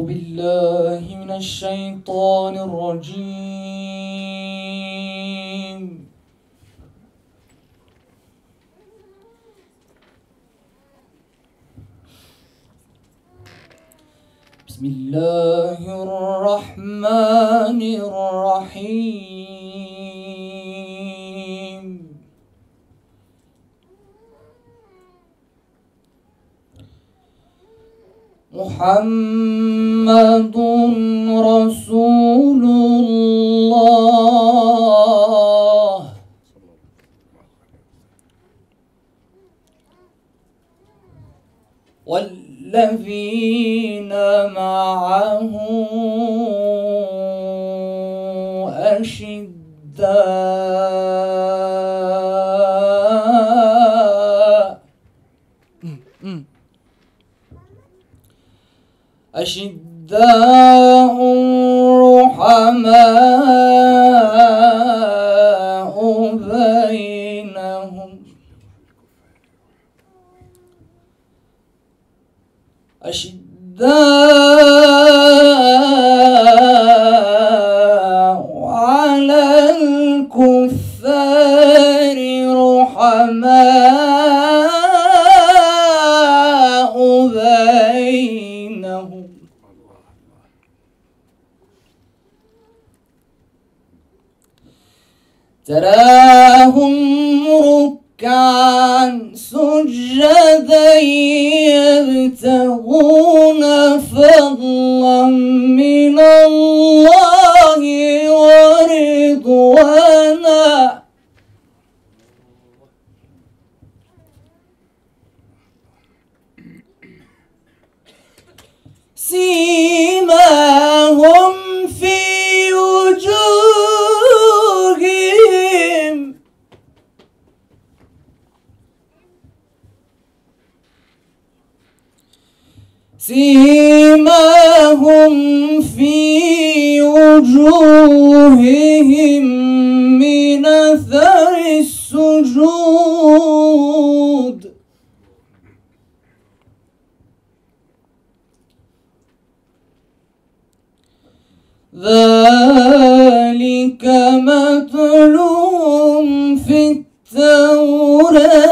بالله من الشيطان الرجيم. بسم الله الرحمن الرحيم. محمد رسول الله والذين معه أشداء رحماء بينهم أشداء على الكفار رحماء بينهم تراهم ركعا سجدا يبتغون فضلا من الله ورضوانا سيماهم في وجوههم من أثر السجود ذلك مثلهم في التوراة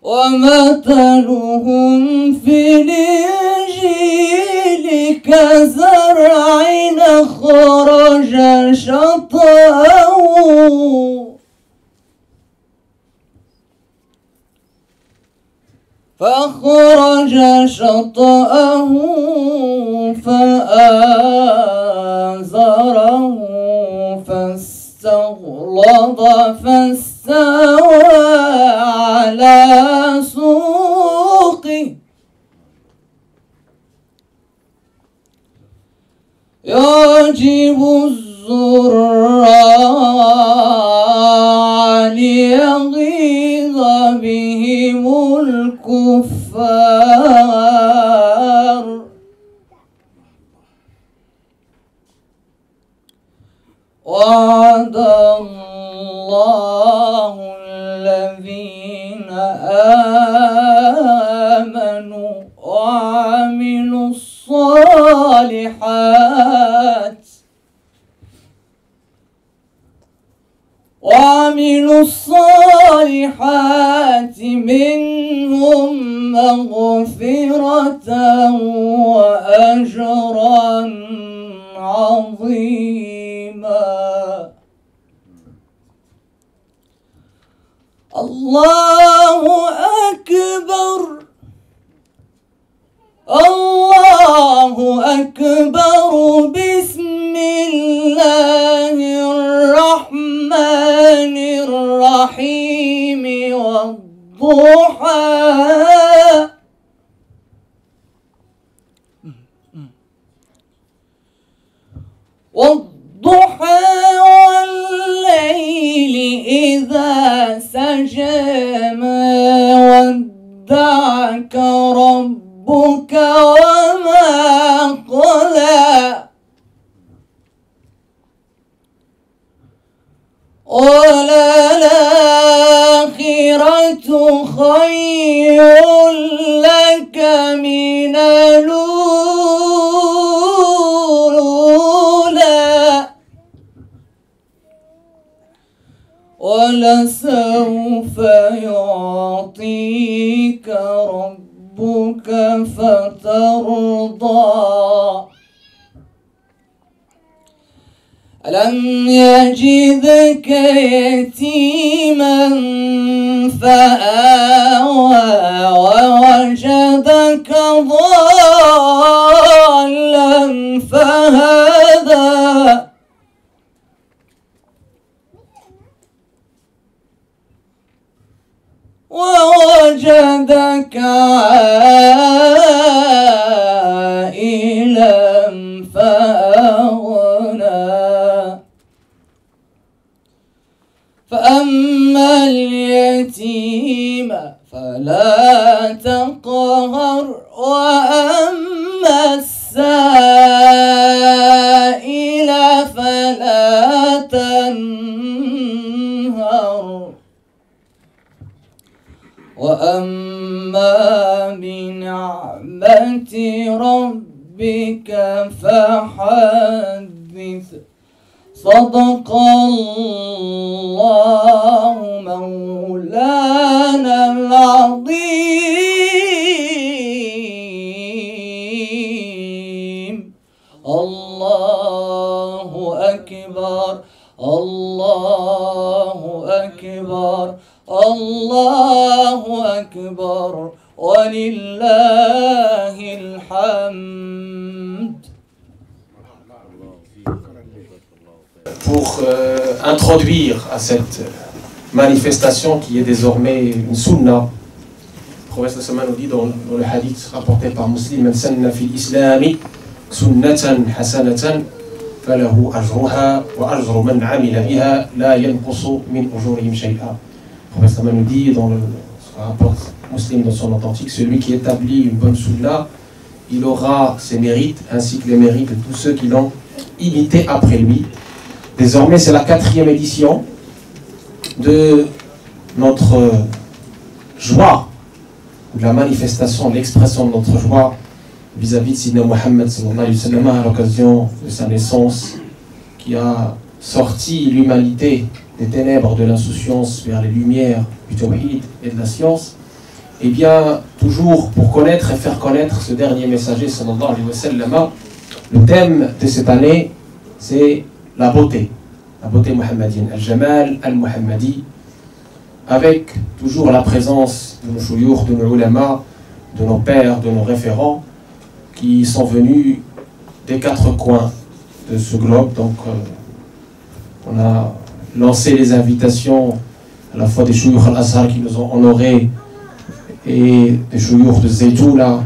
ومثلهم في الإنجيل كزرع أخرج شطأه فأخرج شطأه فآزره فاستغلظ فاستوى على سوقه يعجب الزراع ليغيظ بهم الكفار وعد الله الذين آمنوا وعملوا الصالحات منهم مغفرة وأجرا عظيما. الله أكبر الله أكبر. بسم الله الرحمن الرحيم والضحى والليل إذا سجى ما ودعك ربك وما قلى وللآخرة خير لك من الأولى ولسوف يعطيك ربك فترضى ألم يجدك يتيما فآوى ووجدك ضالا فهدى ووجدك عائلا فأغنى فأما اليتيم فلا تقهر وأما السائل فلا تنهر وأما بنعمة ربك فحدث صدق الله مولانا العظيم الله أكبر الله أكبر الله أكبر ولله الحمد. Pour introduire à cette manifestation qui est désormais une sunna, le prophète sallallahu nous dit dans le hadith rapporté par Muslim: Man sanna fil islami sunnatan hasanatan falahu ajruha wa ajru man amila biha la yanqusu min ujurihim shay'a. Le prophète sallallahu nous dit dans le rapport Muslim dans son authentique: celui qui établit une bonne sunna, il aura ses mérites ainsi que les mérites de tous ceux qui l'ont imité après lui. Désormais, c'est la 4e édition de notre joie, de la manifestation, de l'expression de notre joie vis-à-vis de Sidna Muhammad sallallahu alayhi wa sallam à l'occasion de sa naissance, qui a sorti l'humanité des ténèbres de l'insouciance vers les lumières du tawhid et de la science. Et bien, toujours pour connaître et faire connaître ce dernier messager sallallahu alayhi wa sallam, le thème de cette année, c'est la beauté muhammadienne, al-jamal al-muhammadi, avec toujours la présence de nos chouyours, de nos ulama, de nos pères, de nos référents, qui sont venus des 4 coins de ce globe. Donc, on a lancé les invitations à la fois des chouyours al-Azhar qui nous ont honorés et des chouyours de Zeytoula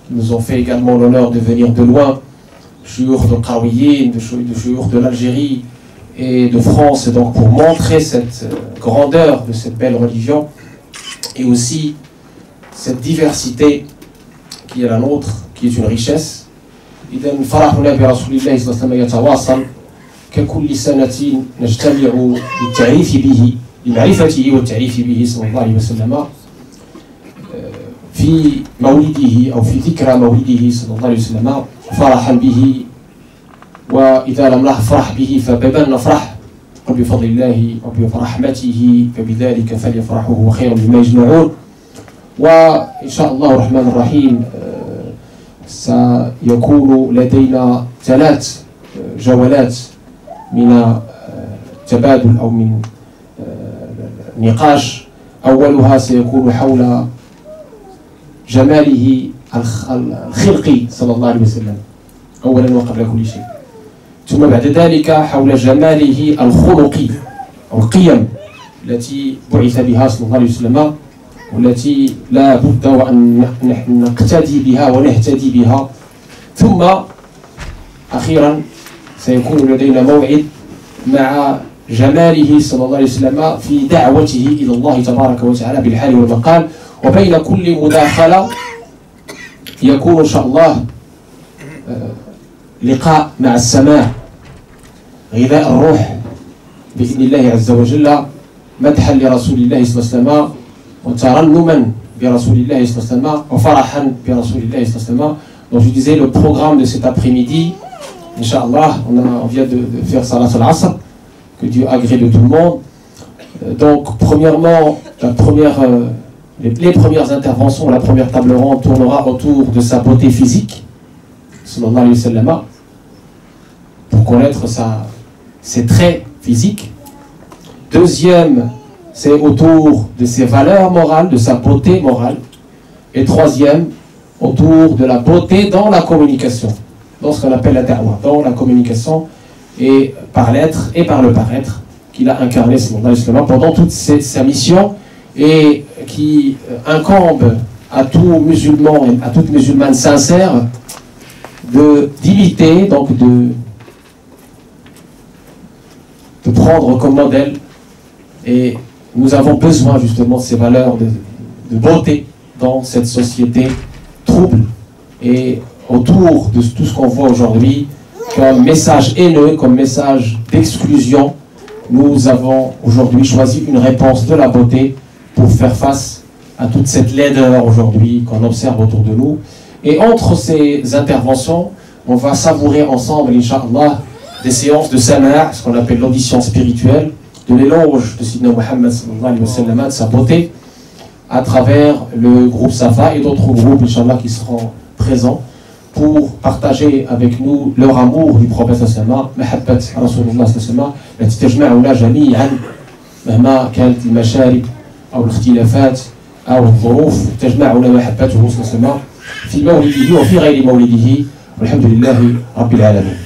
qui nous ont fait également l'honneur de venir de loin, chouyours de Qawiyin, de chouyours de l'Algérie et de France, et donc pour montrer cette grandeur de cette belle religion et aussi cette diversité qui est la nôtre, qui est une richesse. إذا فرحنا برسول الله صلى الله عليه وسلم يتواصل ككل سنة نجتمع للتعريف به لمعرفته والتعريف به صلى الله عليه وسلم في مولده أو في ذكرى مولده صلى الله عليه وسلم فرحا به، وإذا لم نفرح به فبما نفرح، قل بفضل الله وبرحمته فبذلك فليفرحوا هو خير مما يجمعون. وإن شاء الله الرحمن الرحيم سيكون لدينا 3 جولات من تبادل أو من نقاش. أولها سيكون حول جماله الخلقي صلى الله عليه وسلم أولا وقبل كل شيء، ثم بعد ذلك حول جماله الخلقي أو القيم التي بعث بها صلى الله عليه وسلم والتي لا بد وأن نقتدي بها ونهتدي بها. ثم أخيرا سيكون لدينا موعد مع جماله صلى الله عليه وسلم في دعوته إلى الله تبارك وتعالى بالحال والمقال، وبين كل مداخلة يكون إن شاء الله لقاء مع السماء، غذاء الروح بإذن الله عز وجل مدحا لرسول الله صلى الله عليه وسلم وترنما برسول الله صلى الله عليه وسلم وفرحا برسول الله صلى الله عليه وسلم. Donc je disais le programme de cet après-midi, Inch'Allah, on vient de faire Salat al-Asr, que Dieu agrée de tout le monde. Donc premièrement, les premières interventions, la première table ronde tournera autour de sa beauté physique, sallallahu alayhi wa sallam, pour connaître ses traits physiques. Deuxième, c'est autour de ses valeurs morales, de sa beauté morale. Et troisième, autour de la beauté dans la communication, dans ce qu'on appelle la da'wah, dans la communication, et par l'être et par le paraître, qu'il a incarné pendant toute sa mission, et qui incombe à tout musulman et à toute musulmane sincère d'imiter, donc de prendre comme modèle. Et nous avons besoin justement de ces valeurs de beauté dans cette société trouble, et autour de tout ce qu'on voit aujourd'hui comme message haineux, comme message d'exclusion, nous avons aujourd'hui choisi une réponse de la beauté pour faire face à toute cette laideur aujourd'hui qu'on observe autour de nous. Et entre ces interventions, on va savourer ensemble, Inch'Allah, des séances de sama', ce qu'on appelle l'audition spirituelle, de l'éloge de Sidna Muhammad sallallahu alayhi wa sallam, de sa beauté, à travers le groupe Safa et d'autres groupes, Inch'Allah, qui seront présents pour partager avec nous leur amour du prophète sallallahu alayhi wa sallam, mahabbat Rasulullah sallallahu alayhi wa sallam, التي تجمعنا جميعا مهما كانت المشارب أو الاختلافات أو الظروف، تجمعنا محبته صلى الله عليه وسلم في مولده وفي غير مولده، والحمد لله رب العالمين.